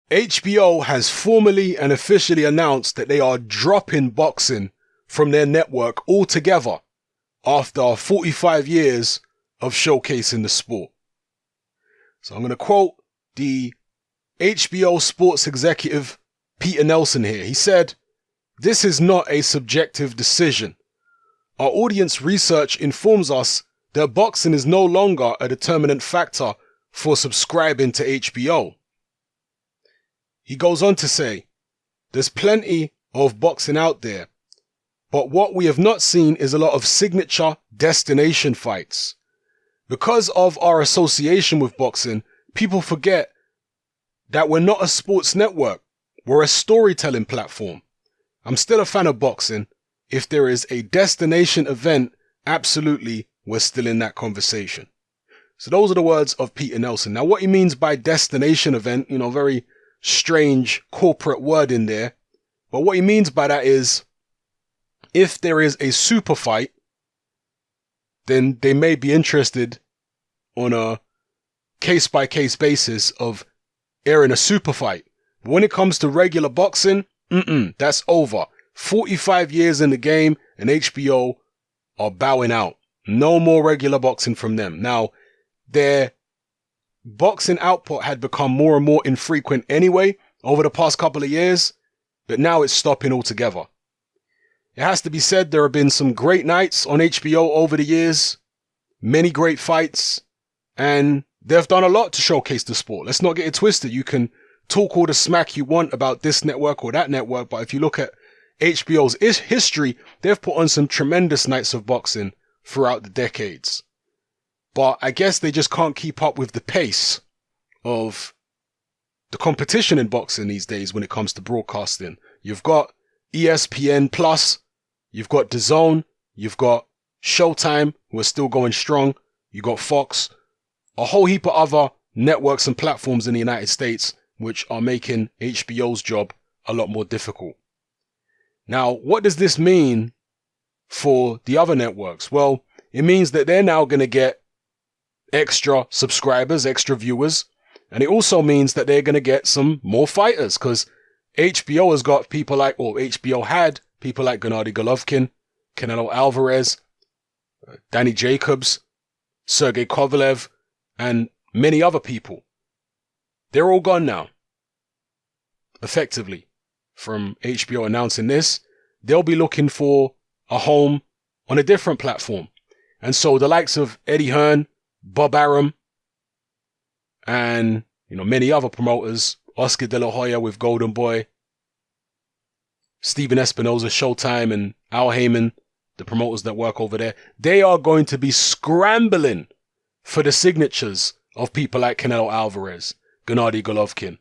HBO has formally and officially announced that they are dropping boxing from their network altogether after 45 years of showcasing the sport. So I'm going to quote the HBO sports executive Peter Nelson here. He said, "This is not a subjective decision. Our audience research informs us that boxing is no longer a determinant factor for subscribing to HBO." He goes on to say, "There's plenty of boxing out there, but what we have not seen is a lot of signature destination fights. Because of our association with boxing, people forget that we're not a sports network. We're a storytelling platform. I'm still a fan of boxing. If there is a destination event, absolutely, we're still in that conversation." So those are the words of Peter Nelson. Now, what he means by destination event, very strange corporate word in there. But what he means by that is, if there is a super fight, then they may be interested on a case-by-case basis of airing a super fight. But when it comes to regular boxing, that's over. 45 years in the game and HBO are bowing out. No more regular boxing from them. Now, their boxing output had become more and more infrequent anyway over the past couple of years, but now it's stopping altogether. It has to be said, there have been some great nights on HBO over the years, many great fights, and they've done a lot to showcase the sport. Let's not get it twisted. You can talk all the smack you want about this network or that network, but if you look at HBO's history, they've put on some tremendous nights of boxing throughout the decades. But I guess they just can't keep up with the pace of the competition in boxing these days when it comes to broadcasting. You've got ESPN Plus, you've got DAZN, you've got Showtime, who are still going strong, you've got Fox, a whole heap of other networks and platforms in the United States which are making HBO's job a lot more difficult. Now, what does this mean for the other networks? Well, it means that they're now going to get extra subscribers, extra viewers, and it also means that they're going to get some more fighters, because HBO has got people like, or HBO had people like Gennady Golovkin, Canelo Alvarez, Danny Jacobs, Sergey Kovalev, and many other people. They're all gone now. Effectively, from HBO announcing this, they'll be looking for a home on a different platform. And so the likes of Eddie Hearn, Bob Arum, and many other promoters, Oscar De La Hoya with Golden Boy, Steven Espinoza, Showtime, and Al Heyman, the promoters that work over there, they are going to be scrambling for the signatures of people like Canelo Alvarez, Gennady Golovkin,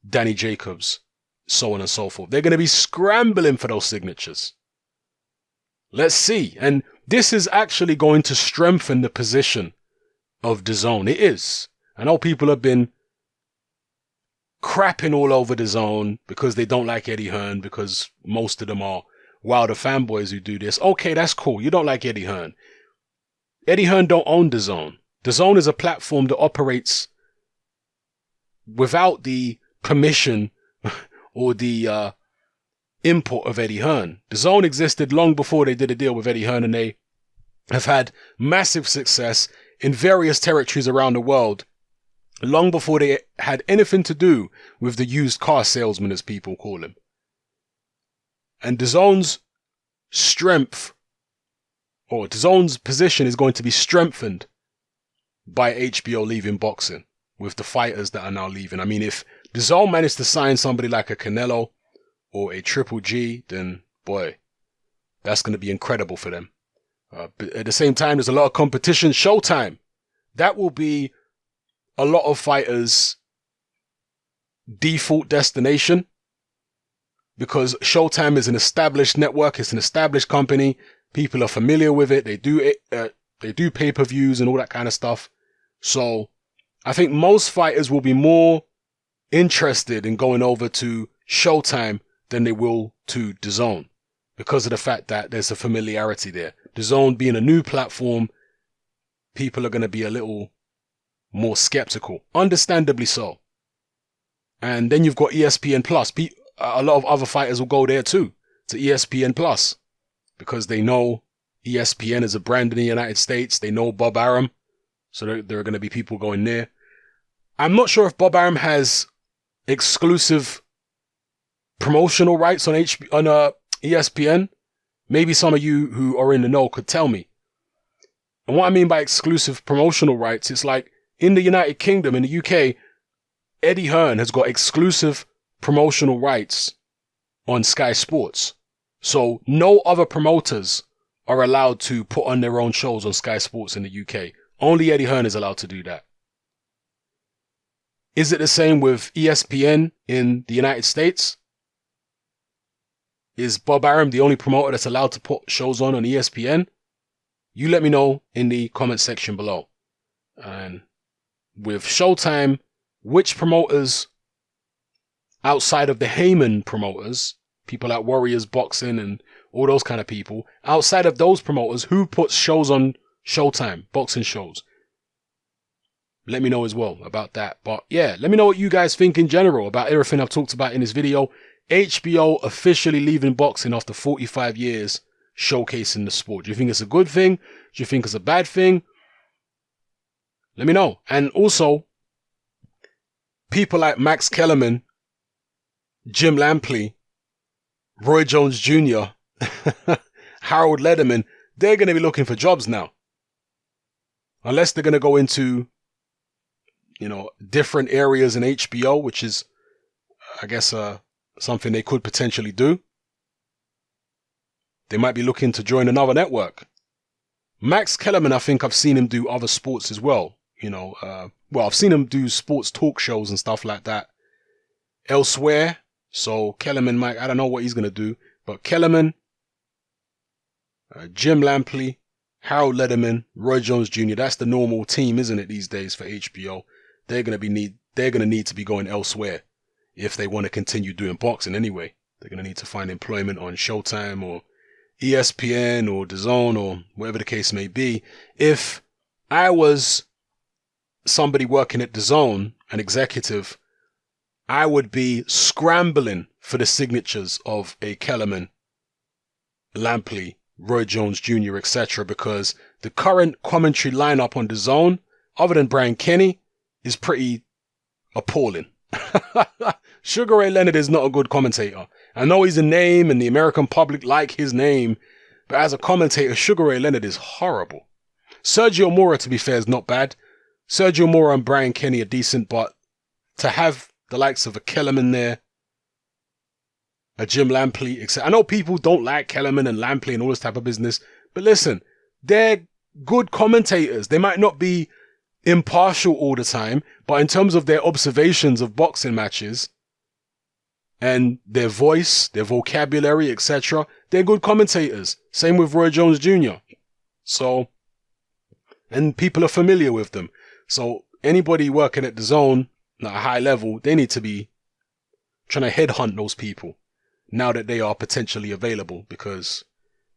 Danny Jacobs, so on and so forth. They're going to be scrambling for those signatures. Let's see. And this is actually going to strengthen the position of DAZN. It is. I know people have been crapping all over DAZN because they don't like Eddie Hearn, because most of them are Wilder fanboys who do this. Okay, that's cool. You don't like Eddie Hearn. Eddie Hearn don't own DAZN. DAZN is a platform that operates without the permission or the input of Eddie Hearn. DAZN existed long before they did a deal with Eddie Hearn, and they have had massive success in various territories around the world long before they had anything to do with the used car salesman, as people call him. And DAZN's strength, or DAZN's position, is going to be strengthened by HBO leaving boxing, with the fighters that are now leaving. I mean, if DAZN managed to sign somebody like a Canelo or a Triple G, then boy, that's going to be incredible for them. But at the same time, there's a lot of competition. Showtime, that will be a lot of fighters' default destination, because Showtime is an established network. It's an established company. People are familiar with it. They do pay-per-views and all that kind of stuff. So I think most fighters will be more interested in going over to Showtime than they will to DAZN, because of the fact that there's a familiarity there. DAZN being a new platform, people are going to be a little more skeptical. Understandably so. And then you've got ESPN Plus. A lot of other fighters will go there too, to ESPN Plus, because they know ESPN is a brand in the United States. They know Bob Arum. So there are going to be people going there. I'm not sure if Bob Arum has exclusive promotional rights on ESPN. Maybe some of you who are in the know could tell me. And what I mean by exclusive promotional rights, it's like in the United Kingdom, in the UK, Eddie Hearn has got exclusive promotional rights on Sky Sports. So no other promoters are allowed to put on their own shows on Sky Sports in the UK. Only Eddie Hearn is allowed to do that. Is it the same with ESPN in the United States? Is Bob Arum the only promoter that's allowed to put shows on ESPN? You let me know in the comment section below. And with Showtime, which promoters outside of the Heyman promoters, people like Warriors Boxing and all those kind of people, outside of those promoters, who puts shows on Showtime, boxing shows? Let me know as well about that. But yeah, let me know what you guys think in general about everything I've talked about in this video. HBO officially leaving boxing after 45 years, showcasing the sport. Do you think it's a good thing? Do you think it's a bad thing? Let me know. And also, people like Max Kellerman, Jim Lampley, Roy Jones Jr., Harold Lederman, they're going to be looking for jobs now. Unless they're going to go into, different areas in HBO, which is, I guess, something they could potentially do. They might be looking to join another network. Max Kellerman, I think I've seen him do other sports as well. I've seen him do sports talk shows and stuff like that elsewhere. So Kellerman I don't know what he's going to do, but Kellerman, Jim Lampley, Harold Lederman, Roy Jones Jr., that's the normal team, isn't it, these days for HBO? They're going to need to be going elsewhere if they want to continue doing boxing anyway. They're going to need to find employment on Showtime or ESPN or DAZN or whatever the case may be. If I was somebody working at DAZN, an executive, I would be scrambling for the signatures of a Kellerman, Lampley, Roy Jones Jr., etc., because the current commentary lineup on DAZN, other than Brian Kenny, is pretty appalling. Sugar Ray Leonard is not a good commentator. I know he's a name and the American public like his name, but as a commentator, Sugar Ray Leonard is horrible. Sergio Mora, to be fair, is not bad. Sergio Mora and Brian Kenny are decent, but to have the likes of a Kellerman there, a Jim Lampley, etc. I know people don't like Kellerman and Lampley and all this type of business, but listen, they're good commentators. They might not be impartial all the time, but in terms of their observations of boxing matches and their voice, their vocabulary, etc., they're good commentators. Same with Roy Jones Jr. So, and people are familiar with them. So anybody working at DAZN at a high level, they need to be trying to headhunt those people now that they are potentially available, because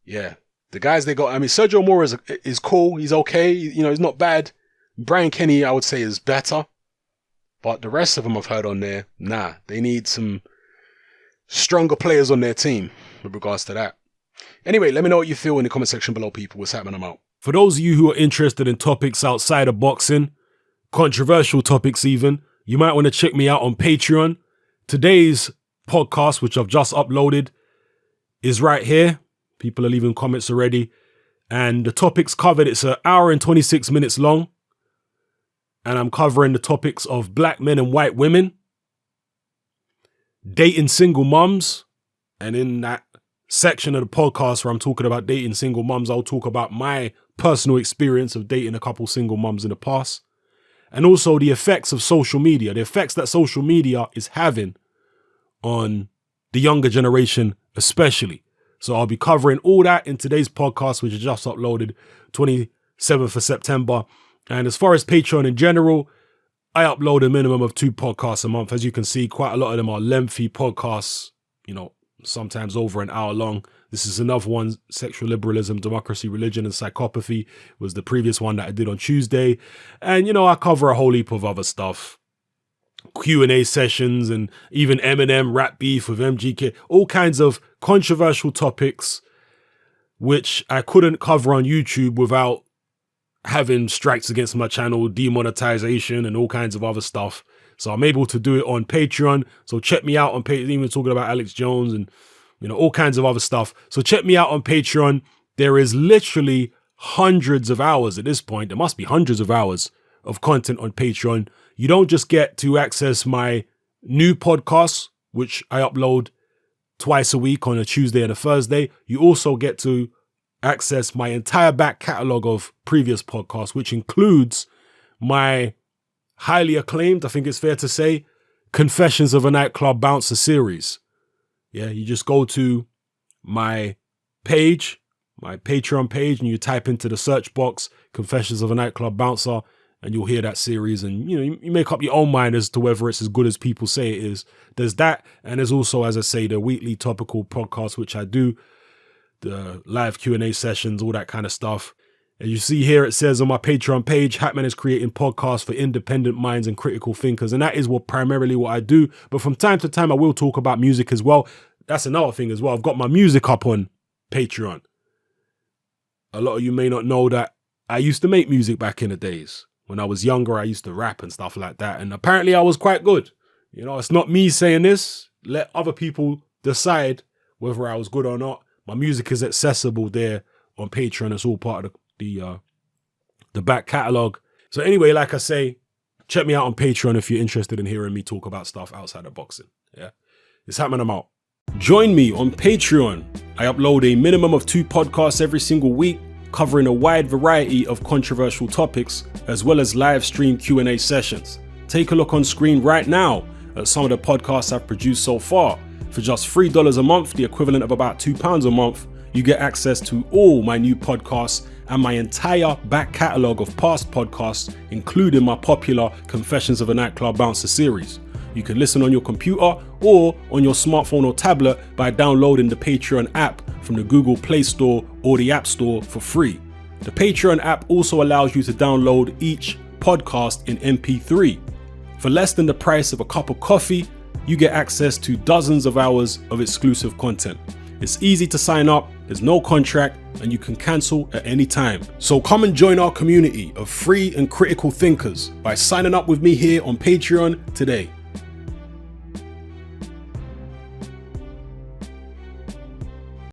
yeah, the guys they got, I mean, Sergio Mora is cool. He's okay. He's not bad. Brian Kenny, I would say, is better. But the rest of them I've heard on there, nah, they need some stronger players on their team with regards to that. Anyway, let me know what you feel in the comment section below, people. What's happening? I'm out. For those of you who are interested in topics outside of boxing, controversial topics even, you might want to check me out on Patreon. Today's podcast, which I've just uploaded, is right here. People are leaving comments already. And the topics covered, it's an hour and 26 minutes long. And I'm covering the topics of black men and white women, dating single mums. And in that section of the podcast where I'm talking about dating single mums, I'll talk about my personal experience of dating a couple single mums in the past. And also the effects of social media, the effects that social media is having on the younger generation especially. So I'll be covering all that in today's podcast, which is just uploaded 27th of September. And as far as Patreon in general, I upload a minimum of 2 podcasts a month. As you can see, quite a lot of them are lengthy podcasts, sometimes over an hour long. This is another one, Sexual Liberalism, Democracy, Religion, and Psychopathy was the previous one that I did on Tuesday. And, I cover a whole heap of other stuff. Q&A sessions, and even Eminem rap beef with MGK, all kinds of controversial topics which I couldn't cover on YouTube without having strikes against my channel, demonetization, and all kinds of other stuff. So I'm able to do it on Patreon. So check me out on Patreon, even talking about Alex Jones and, you know, all kinds of other stuff. So check me out on Patreon. There is literally hundreds of hours at this point. There must be hundreds of hours of content on Patreon. You don't just get to access my new podcasts, which I upload twice a week on a Tuesday and a Thursday. You also get to access my entire back catalog of previous podcasts, which includes my highly acclaimed, I think it's fair to say, Confessions of a Nightclub Bouncer series. Yeah, you just go to my page, my Patreon page, and you type into the search box Confessions of a Nightclub Bouncer, and you'll hear that series, and you know, you make up your own mind as to whether it's as good as people say it is. There's that, and there's also, as I say, the weekly topical podcast, which I do, the live Q&A sessions, all that kind of stuff. And you see here, it says on my Patreon page, Hatman is creating podcasts for independent minds and critical thinkers, and that is primarily what I do. But from time to time, I will talk about music as well. That's another thing as well. I've got my music up on Patreon. A lot of you may not know that I used to make music back in the days. When I was younger, I used to rap and stuff like that. And apparently I was quite good. You know, it's not me saying this. Let other people decide whether I was good or not. My music is accessible there on Patreon. It's all part of the back catalog. So anyway, like I say, check me out on Patreon if you're interested in hearing me talk about stuff outside of boxing. Yeah, it's happening. I'm out. Join me on Patreon. I upload a minimum of 2 podcasts every single week, covering a wide variety of controversial topics, as well as live stream Q&A sessions. Take a look on screen right now at some of the podcasts I've produced so far. For just $3 a month, the equivalent of about £2 a month, you get access to all my new podcasts and my entire back catalogue of past podcasts, including my popular Confessions of a Nightclub Bouncer series. You can listen on your computer or on your smartphone or tablet by downloading the Patreon app from the Google Play Store or the App Store for free. The Patreon app also allows you to download each podcast in MP3. For less than the price of a cup of coffee, you get access to dozens of hours of exclusive content. It's easy to sign up, there's no contract, and you can cancel at any time. So come and join our community of free and critical thinkers by signing up with me here on Patreon today.